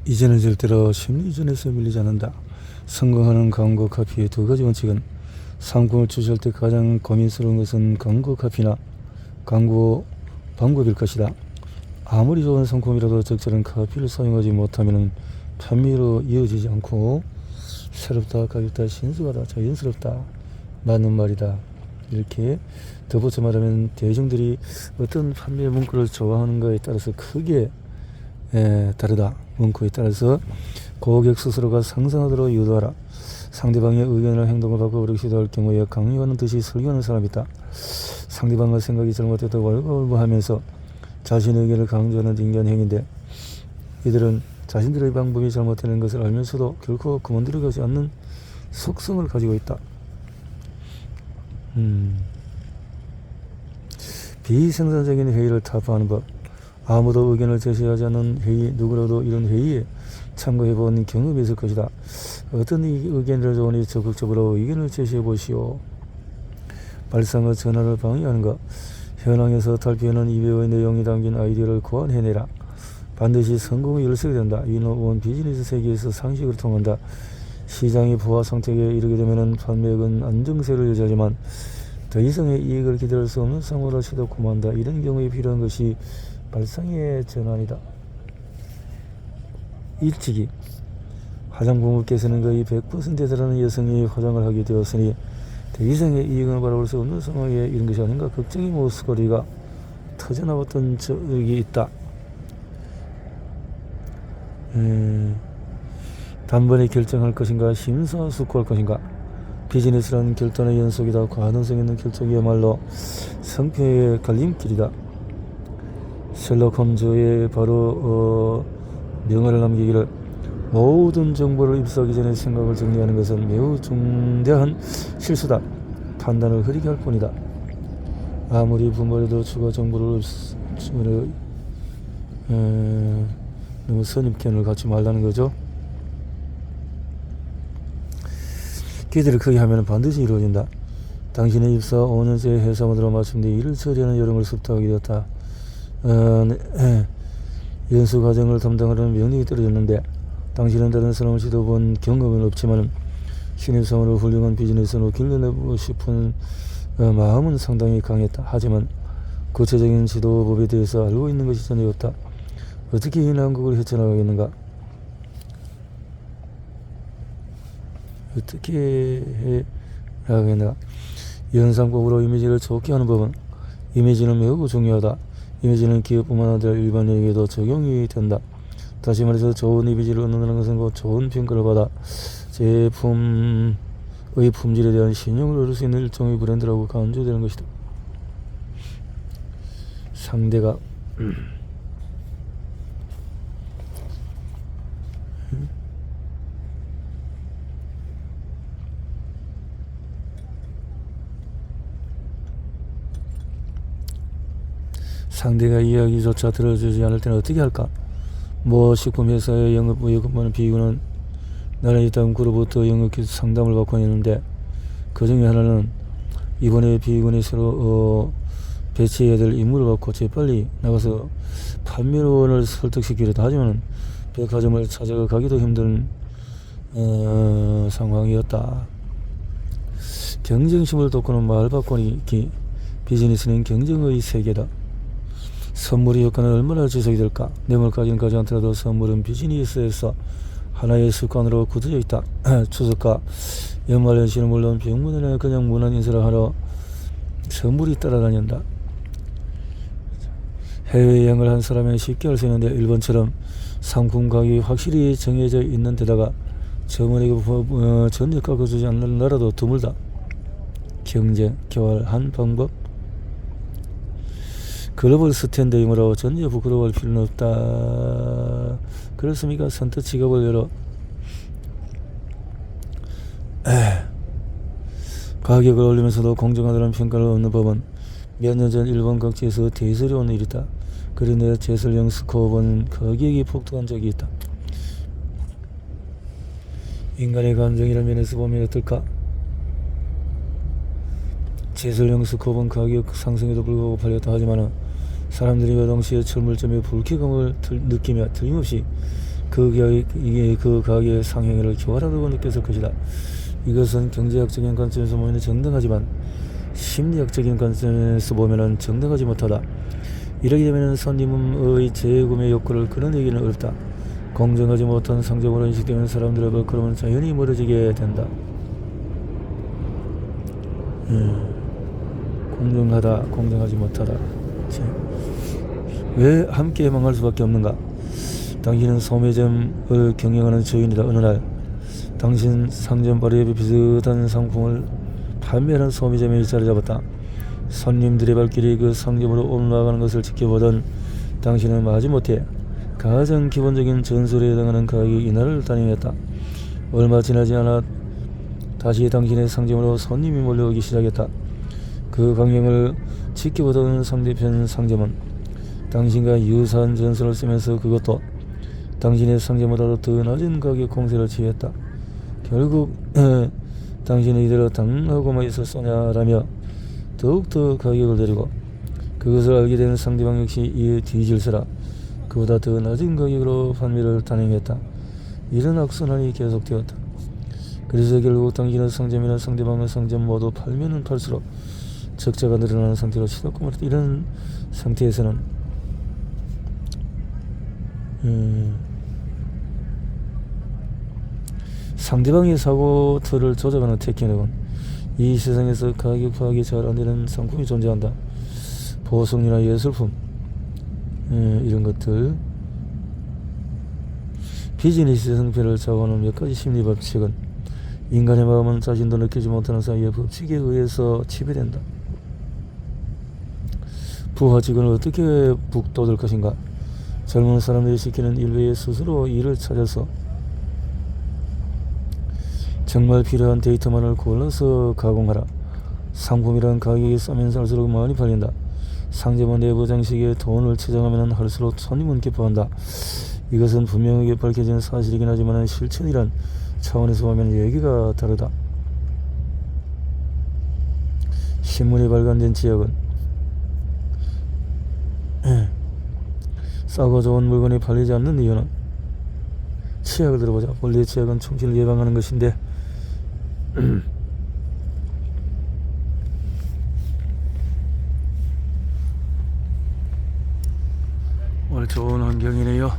이제는 절대로 심리전에서 밀리지 않는다. 성공하는 광고 카피의 두 가지 원칙은 상품을 추천할 때 가장 고민스러운 것은 광고 카피나 광고 방법일 것이다. 아무리 좋은 상품이라도 적절한 카피를 사용하지 못하면 판매로 이어지지 않고 새롭다, 가볍다, 신선하다, 자연스럽다, 맞는 말이다. 이렇게 덧붙여 말하면 대중들이 어떤 판매 문구를 좋아하는가에 따라서 크게 다르다. 문구에 따라서 고객 스스로가 상상하도록 유도하라. 상대방의 의견이나 행동을 바꿔보려고 시도할 경우에 강요하는 듯이 설교하는 사람이 있다. 상대방의 생각이 잘못되다 왈가왈부하면서 자신의 의견을 강조하는 인간 행위인데, 이들은 자신들의 방법이 잘못되는 것을 알면서도 결코 그만두려 하지 않는 속성을 가지고 있다. 비생산적인 회의를 타파하는 법. 아무도 의견을 제시하지 않는 회의, 누구라도 이런 회의에 참가해본 경험이 있을 것이다. 어떤 의견을 좋으니 적극적으로 의견을 제시해 보시오. 발상과 전환을 방해하는 것. 현황에서 탈피하는 이외의 내용이 담긴 아이디어를 고안해내라. 반드시 성공의 열쇠가 된다. 이는 온 비즈니스 세계에서 상식으로 통한다. 시장이 부하 상태에 이르게 되면 판매액은 안정세를 유지하지만 더 이상의 이익을 기대할 수 없는 상황으로 치닫고만다. 이런 경우에 필요한 것이 발상의 전환이다. 일찍이 화장품업계에서는 거의 100%에 달하는 여성이 화장을 하게 되었으니 더 이상의 이익을 바라볼 수 없는 상황에 이른 것이 아닌가 걱정의 모습거리가 터져나왔던 적이 있다. 단번에 결정할 것인가 심사숙고할 것인가. 비즈니스라는 결단의 연속이다. 가능성 있는 결정이야말로 성패의 갈림길이다. 셜록 홈즈의 바로 명언을 남기기를, 모든 정보를 입수하기 전에 생각을 정리하는 것은 매우 중대한 실수다. 판단을 흐리게 할 뿐이다. 아무리 분발해도 추가 정보를 너무 선입견을 갖지 말라는 거죠. 기대를 크게 하면 반드시 이루어진다. 당신의 입사 5년째 회사원으로 말씀드린 일을 처리하는 요령을 습득하게 되었다. 연수 과정을 담당하려는 명령이 떨어졌는데, 당신은 다른 사람을 지도본 경험은 없지만 신입사원으로 훌륭한 비즈니스로 길러내고 싶은 마음은 상당히 강했다. 하지만 구체적인 지도법에 대해서 알고 있는 것이 전혀 없다. 어떻게 이 난국을 헤쳐나가겠는가? 어떻게 해나가겠는가? 연상법으로 이미지를 좋게 하는 법은, 이미지는 매우 중요하다. 이미지는 기업뿐만 아니라 일반인에게도 적용이 된다. 다시 말해서 좋은 이미지를 얻는다는 것은 곧 좋은 평가를 받아 제품의 품질에 대한 신용을 얻을 수 있는 일종의 브랜드라고 간주되는 것이다. 상대가 상대가 이야기조차 들어주지 않을 때는 어떻게 할까? 식품회사의 영업부에 근무하는 비구는 나는 일단 그로부터 영업기술 상담을 받고 있는데, 그 중에 하나는 이번에 비군이 새로 배치해야 될 임무를 받고 재빨리 나가서 판매원을 설득시키려다. 하지만 백화점을 찾아가기도 힘든 상황이었다. 경쟁심을 돋구는 말바꾸기. 비즈니스는 경쟁의 세계다. 선물의 효과는 얼마나 지속이 될까? 뇌물까지는 가지 않더라도 선물은 비즈니스에서 하나의 습관으로 굳어져 있다. 추석과 연말연시는 물론 병문안에 그냥 문안 인사를 하러 선물이 따라다닌다. 해외여행을 한 사람은 쉽게 할 수 있는데, 일본처럼 상품 가격이 확실히 정해져 있는 데다가 점원에게 전혀 깎아주지 않는 나라도 드물다. 경쟁, 교활한 방법. 글로벌 스탠드이므로 전혀 부끄러워할 필요는 없다. 그렇습니까? 선뜻 지갑을 열어 가격을 올리면서도 공정하다는 평가를 얻는 법은 몇 년 전 일본 각지에서 대설이 온 일이다. 그런데 제설형 스코어본 가격이 폭등한 적이 있다. 인간의 감정이라는 면에서 보면 어떨까? 제설형 스코어본 가격 상승에도 불구하고 팔렸다. 하지만 사람들이 동시에 철물점의 불쾌감을 느끼며 틀림없이 이게 그 가격의 상향을 교활하다고 느꼈을 것이다. 이것은 경제학적인 관점에서 보면 정당하지만 심리학적인 관점에서 보면 정당하지 못하다. 이러게 되면 손님의 재구매 욕구를 끌어내기는 어렵다. 공정하지 못한 상점으로 인식되면 사람들의 벌크럼은 자연히 멀어지게 된다. 공정하다, 공정하지 못하다. 왜 함께 망할 수밖에 없는가? 당신은 소매점을 경영하는 주인이다. 어느 날 당신 상점 바로 옆에 비슷한 상품을 판매하는 소매점에 자리 잡았다. 손님들의 발길이 그 상점으로 올라가는 것을 지켜보던 당신은 마지못해 가장 기본적인 전술에 해당하는 가격의 인하를 단행했다. 얼마 지나지 않아 다시 당신의 상점으로 손님이 몰려오기 시작했다. 그 광경을 지켜보던 상대편 상점은 당신과 유사한 전술을 쓰면서 그것도 당신의 상점보다도 더 낮은 가격 공세를 취했다. 결국 당신은 이대로 당하고만 있을 소냐라며 더욱더 가격을 내리고 그것을 알게 된 상대방 역시 이에 뒤질세라 그보다 더 낮은 가격으로 판매를 단행했다. 이런 악순환이 계속되었다. 그래서 결국 당신의 상점이나 상대방의 상점 모두 팔면은 팔수록 적자가 늘어나는 상태로 치닫고 말했다. 이런 상태에서는 상대방의 사고 틀을 조작하는 테크닉은 이 세상에서 가격 파악이 잘 안되는 상품이 존재한다. 보석이나 예술품 이런 것들. 비즈니스 성패를 좌우하는 몇 가지 심리 법칙은 인간의 마음은 자신도 느끼지 못하는 사이에 법칙에 의해서 지배된다. 부하 직원을 어떻게 북돋을 것인가? 젊은 사람들이 시키는 일 외에 스스로 일을 찾아서 정말 필요한 데이터만을 골라서 가공하라. 상품이란 가격이 싸면 살수록 많이 팔린다. 상점은 내부 장식에 돈을 치장하면 할수록 손님은 기뻐한다. 이것은 분명하게 밝혀진 사실이긴 하지만 실천이란 차원에서 보면 얘기가 다르다. 신문에 발간된 지역은 싸고 좋은 물건이 팔리지 않는 이유는 치약을 들어보자. 원래 치약은 충치를 예방하는 것인데 오늘 좋은 환경이네요.